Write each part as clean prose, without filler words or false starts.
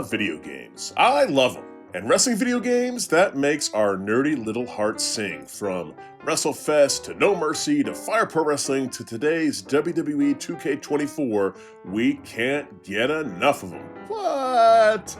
Video games. I love them. And wrestling video games, that makes our nerdy little hearts sing. From WrestleFest to No Mercy to Fire Pro Wrestling to today's WWE 2K24, we can't get enough of them. But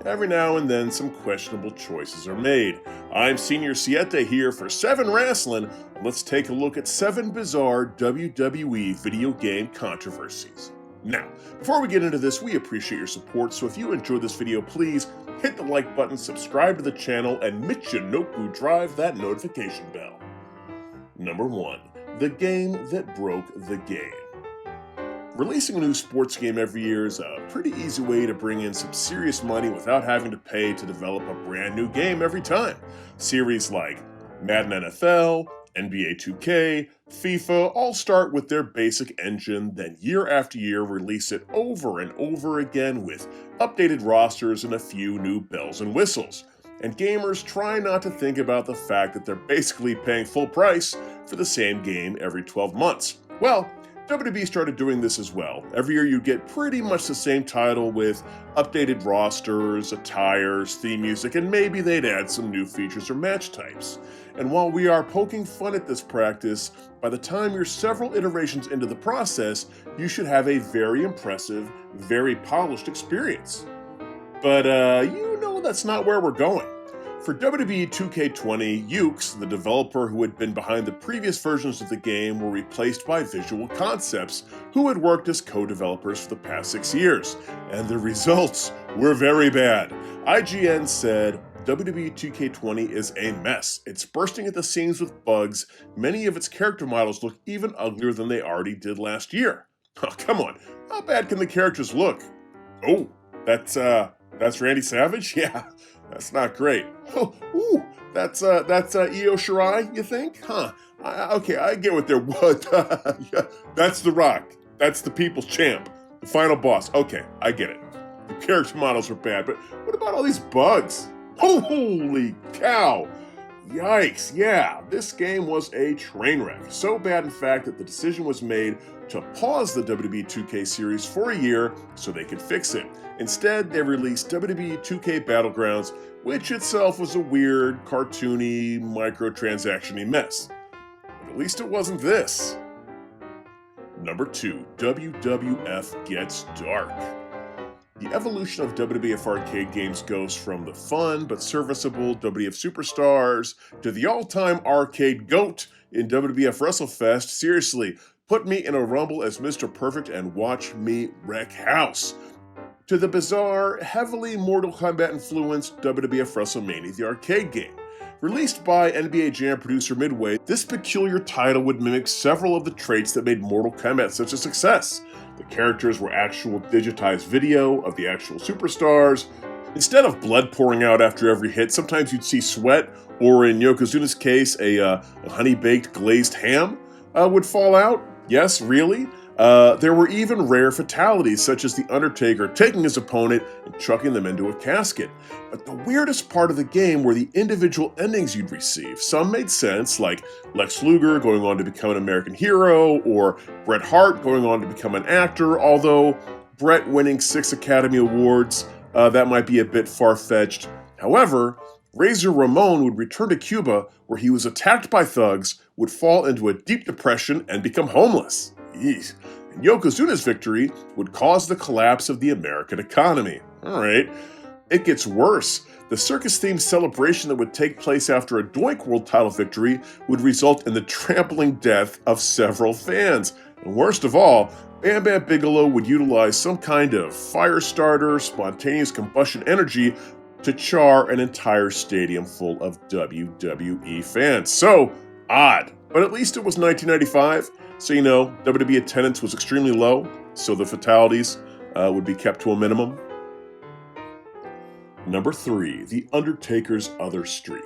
every now and then some questionable choices are made. I'm Senior Siete here for 7 Wrestling. Let's take a look at 7 bizarre WWE video game controversies. Now, before we get into this, we appreciate your support, so if you enjoyed this video, please hit the like button, subscribe to the channel, and Michinoku drive that notification bell. Number 1. The game that broke the game. Releasing a new sports game every year is a pretty easy way to bring in some serious money without having to pay to develop a brand new game every time. Series like Madden NFL, NBA 2K, FIFA all start with their basic engine, then year after year release it over and over again with updated rosters and a few new bells and whistles. And gamers try not to think about the fact that they're basically paying full price for the same game every 12 months. Well, WWE started doing this as well. Every year you get pretty much the same title with updated rosters, attires, theme music, and maybe they'd add some new features or match types. And while we are poking fun at this practice, by the time you're several iterations into the process, you should have a very impressive, very polished experience. But you know that's not where we're going. For WWE 2K20, Ukes, the developer who had been behind the previous versions of the game, were replaced by Visual Concepts, who had worked as co-developers for the past 6 years. And the results were very bad. IGN said, WWE 2K20 is a mess. It's bursting at the seams with bugs. Many of its character models look even uglier than they already did last year. Oh, come on. How bad can the characters look? Oh, that's Randy Savage? Yeah. That's not great. Oh, ooh, that's Io Shirai, you think? Huh? Okay, I get what they're. What? Yeah, that's The Rock. That's the People's Champ, the final boss. Okay, I get it. The character models are bad, but what about all these bugs? Oh, holy cow! Yikes! Yeah, this game was a train wreck. So bad, in fact, that the decision was made to pause the WWE 2K series for a year so they could fix it. Instead, they released WWE 2K Battlegrounds, which itself was a weird, cartoony, microtransaction-y mess. But at least it wasn't this. Number 2. WWF Gets Dark. The evolution of WWF arcade games goes from the fun but serviceable WWF Superstars to the all-time arcade GOAT in WWF WrestleFest. Seriously, put me in a rumble as Mr. Perfect and watch me wreck house. To the bizarre, heavily Mortal Kombat-influenced WWF WrestleMania, the arcade game. Released by NBA Jam producer Midway, this peculiar title would mimic several of the traits that made Mortal Kombat such a success. The characters were actual digitized video of the actual superstars. Instead of blood pouring out after every hit, sometimes you'd see sweat, or in Yokozuna's case, a honey-baked glazed ham would fall out. Yes, really? There were even rare fatalities, such as the Undertaker taking his opponent and chucking them into a casket. But the weirdest part of the game were the individual endings you'd receive. Some made sense, like Lex Luger going on to become an American hero, or Bret Hart going on to become an actor, although Bret winning 6 Academy Awards, that might be a bit far-fetched. However, Razor Ramon would return to Cuba, where he was attacked by thugs, would fall into a deep depression, and become homeless. Jeez. And Yokozuna's victory would cause the collapse of the American economy. Alright. It gets worse. The circus-themed celebration that would take place after a Doink World title victory would result in the trampling death of several fans. And worst of all, Bam Bam Bigelow would utilize some kind of fire starter, spontaneous combustion energy to char an entire stadium full of WWE fans. So odd. But at least it was 1995. So, you know, WWE attendance was extremely low, so the fatalities would be kept to a minimum. Number 3, The Undertaker's Other Streak.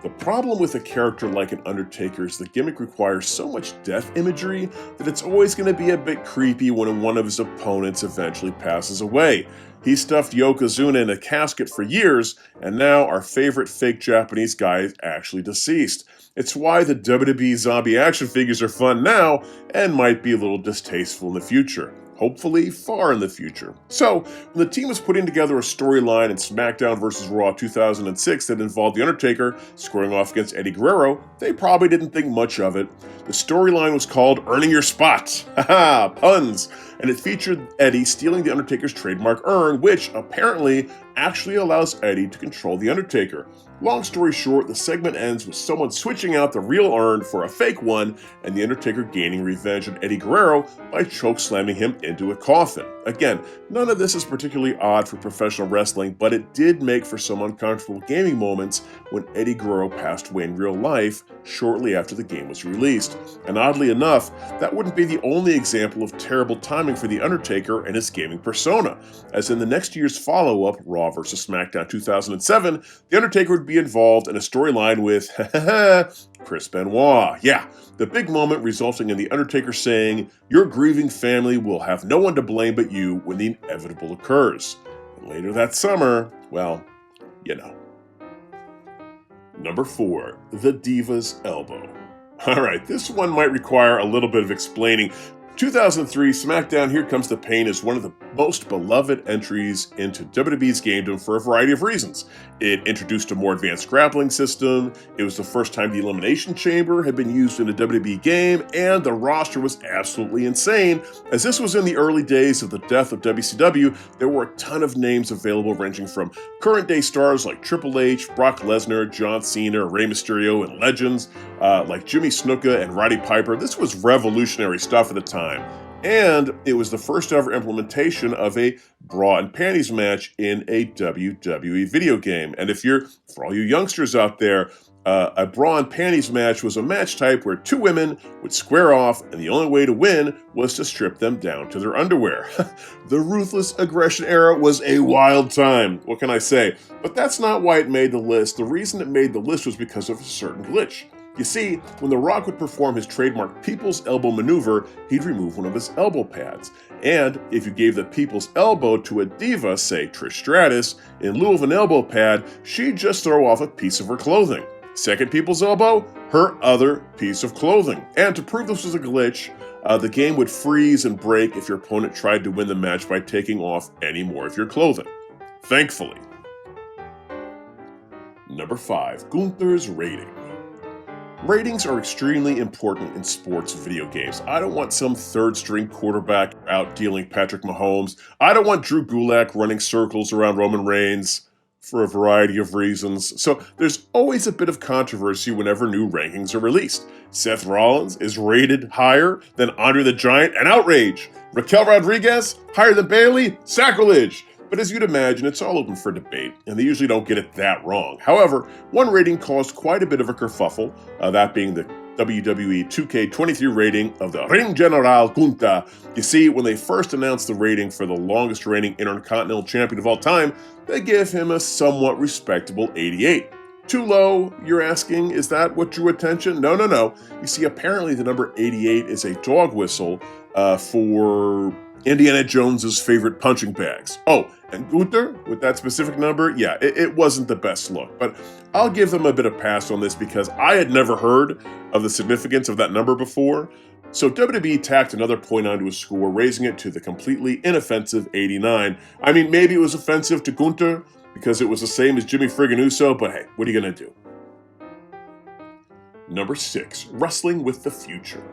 The problem with a character like an Undertaker is the gimmick requires so much death imagery that it's always going to be a bit creepy when one of his opponents eventually passes away. He stuffed Yokozuna in a casket for years, and now our favorite fake Japanese guy is actually deceased. It's why the WWE zombie action figures are fun now and might be a little distasteful in the future. Hopefully far in the future. So, when the team was putting together a storyline in SmackDown vs. Raw 2006 that involved The Undertaker squaring off against Eddie Guerrero, they probably didn't think much of it. The storyline was called Earning Your Spot. Haha, puns! And it featured Eddie stealing The Undertaker's trademark urn, which apparently actually allows Eddie to control The Undertaker. Long story short, the segment ends with someone switching out the real urn for a fake one, and The Undertaker gaining revenge on Eddie Guerrero by chokeslamming him into a coffin. Again, none of this is particularly odd for professional wrestling, but it did make for some uncomfortable gaming moments when Eddie Guerrero passed away in real life shortly after the game was released. And oddly enough, that wouldn't be the only example of terrible timing for The Undertaker and his gaming persona, as in the next year's follow-up, Raw vs. SmackDown 2007, The Undertaker would be involved in a storyline with Chris Benoit. Yeah, the big moment resulting in The Undertaker saying, "Your grieving family will have no one to blame but you when the inevitable occurs." And later that summer, well, you know. Number 4, the Divas elbow. Alright, this one might require a little bit of explaining. 2003 SmackDown Here Comes the Pain is one of the most beloved entries into WWE's gamedom for a variety of reasons. It introduced a more advanced grappling system, it was the first time the Elimination Chamber had been used in a WWE game, and the roster was absolutely insane. As this was in the early days of the death of WCW, there were a ton of names available ranging from current day stars like Triple H, Brock Lesnar, John Cena, Rey Mysterio, and legends like Jimmy Snuka and Roddy Piper. This was revolutionary stuff at the time. And it was the first ever implementation of a bra and panties match in a WWE video game. And for all you youngsters out there, a bra and panties match was a match type where two women would square off, and the only way to win was to strip them down to their underwear. The ruthless aggression era was a wild time, what can I say? But that's not why it made the list. The reason it made the list was because of a certain glitch. You see, when The Rock would perform his trademark People's Elbow maneuver, he'd remove one of his elbow pads. And if you gave the People's Elbow to a diva, say Trish Stratus, in lieu of an elbow pad, she'd just throw off a piece of her clothing. Second People's Elbow, her other piece of clothing. And to prove this was a glitch, the game would freeze and break if your opponent tried to win the match by taking off any more of your clothing. Thankfully. Number 5, Gter's rating. Ratings are extremely important in sports video games. I don't want some third-string quarterback out-dealing Patrick Mahomes. I don't want Drew Gulak running circles around Roman Reigns for a variety of reasons. So there's always a bit of controversy whenever new rankings are released. Seth Rollins is rated higher than Andre the Giant, an outrage. Raquel Rodriguez, higher than Bayley, sacrilege. But as you'd imagine, it's all open for debate, and they usually don't get it that wrong. However, one rating caused quite a bit of a kerfuffle, that being the WWE 2K23 rating of the Ring General Gter. You see, when they first announced the rating for the longest reigning Intercontinental Champion of all time, they gave him a somewhat respectable 88. Too low, you're asking? Is that what drew attention? No. You see, apparently the number 88 is a dog whistle for Indiana Jones's favorite punching bags. Oh, and Gter, with that specific number, yeah, it wasn't the best look. But I'll give them a bit of pass on this because I had never heard of the significance of that number before. So WWE tacked another point onto his score, raising it to the completely inoffensive 89. I mean, maybe it was offensive to Gter because it was the same as Jimmy friggin' Uso, but hey, what are you gonna do? Number 6, Wrestling with the Future.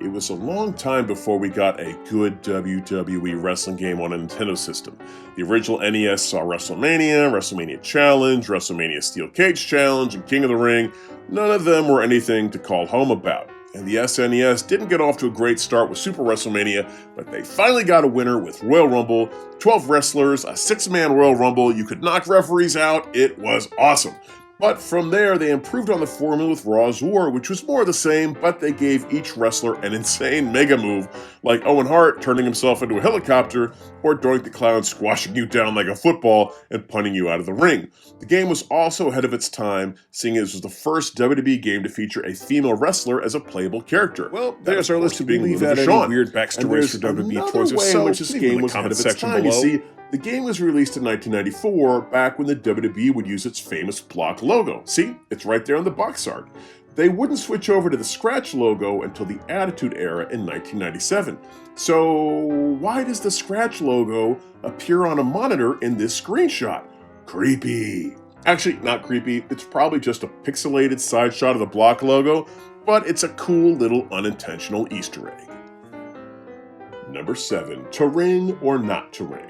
It was a long time before we got a good WWE wrestling game on a Nintendo system. The original NES saw WrestleMania, WrestleMania Challenge, WrestleMania Steel Cage Challenge, and King of the Ring. None of them were anything to call home about. And the SNES didn't get off to a great start with Super WrestleMania, but they finally got a winner with Royal Rumble, 12 wrestlers, a 6-man Royal Rumble. You could knock referees out. It was awesome. But from there, they improved on the formula with Raw's War, which was more of the same, but they gave each wrestler an insane mega move, like Owen Hart turning himself into a helicopter, or Doink the Clown squashing you down like a football and punting you out of the ring. The game was also ahead of its time, seeing as it was the first WWE game to feature a female wrestler as a playable character. Well, there's our list of being leave out any weird backstories for WWE toys or so, which this game was ahead of its time. You see, the game was released in 1994, back when the WWE would use its famous block logo. See, it's right there on the box art. They wouldn't switch over to the Scratch logo until the Attitude Era in 1997. So why does the Scratch logo appear on a monitor in this screenshot? Creepy. Actually, not creepy. It's probably just a pixelated side shot of the block logo, but it's a cool little unintentional Easter egg. Number 7. To ring or not to ring?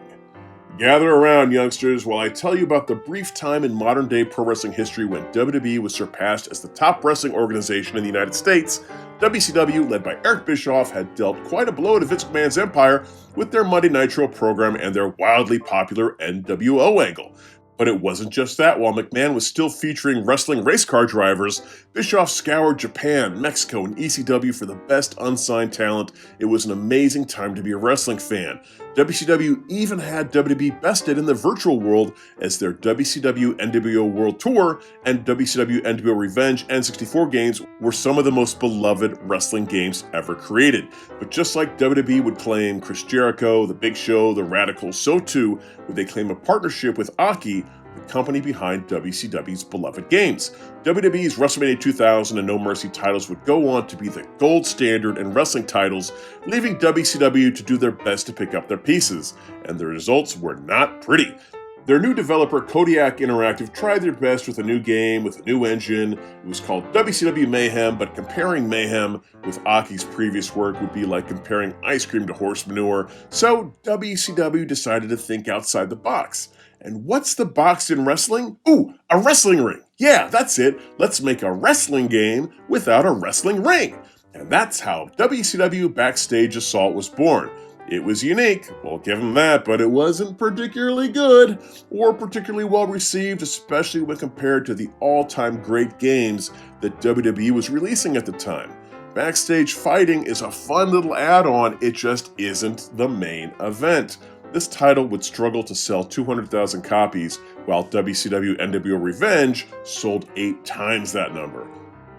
Gather around, youngsters, while I tell you about the brief time in modern-day pro wrestling history when WWE was surpassed as the top wrestling organization in the United States. WCW, led by Eric Bischoff, had dealt quite a blow to Vince McMahon's empire with their Monday Nitro program and their wildly popular NWO angle. But it wasn't just that. While McMahon was still featuring wrestling race car drivers, Bischoff scoured Japan, Mexico, and ECW for the best unsigned talent. It was an amazing time to be a wrestling fan. WCW even had WWE bested in the virtual world as their WCW NWO World Tour and WCW NWO Revenge N64 games were some of the most beloved wrestling games ever created. But just like WWE would claim Chris Jericho, The Big Show, The Radicals, so too would they claim a partnership with Aki, the company behind WCW's beloved games. WWE's WrestleMania 2000 and No Mercy titles would go on to be the gold standard in wrestling titles, leaving WCW to do their best to pick up their pieces, and the results were not pretty. Their new developer, Kodiak Interactive, tried their best with a new game, with a new engine. It was called WCW Mayhem, but comparing Mayhem with Aki's previous work would be like comparing ice cream to horse manure, so WCW decided to think outside the box. And what's the box in wrestling? Ooh, a wrestling ring. Yeah, that's it. Let's make a wrestling game without a wrestling ring. And that's how WCW Backstage Assault was born. It was unique, we'll give them that, but it wasn't particularly good or particularly well received, especially when compared to the all-time great games that WWE was releasing at the time. Backstage Fighting is a fun little add-on, it just isn't the main event. This title would struggle to sell 200,000 copies, while WCW NWO Revenge sold 8 times that number.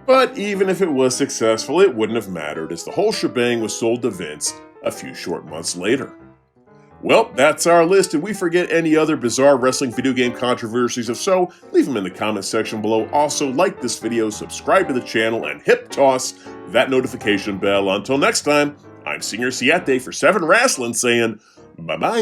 But even if it was successful, it wouldn't have mattered, as the whole shebang was sold to Vince a few short months later. Well, that's our list. Did we forget any other bizarre wrestling video game controversies? If so, leave them in the comments section below. Also, like this video, subscribe to the channel, and hip toss that notification bell. Until next time, I'm Singer Siete for 7 Wrestling saying bye-bye.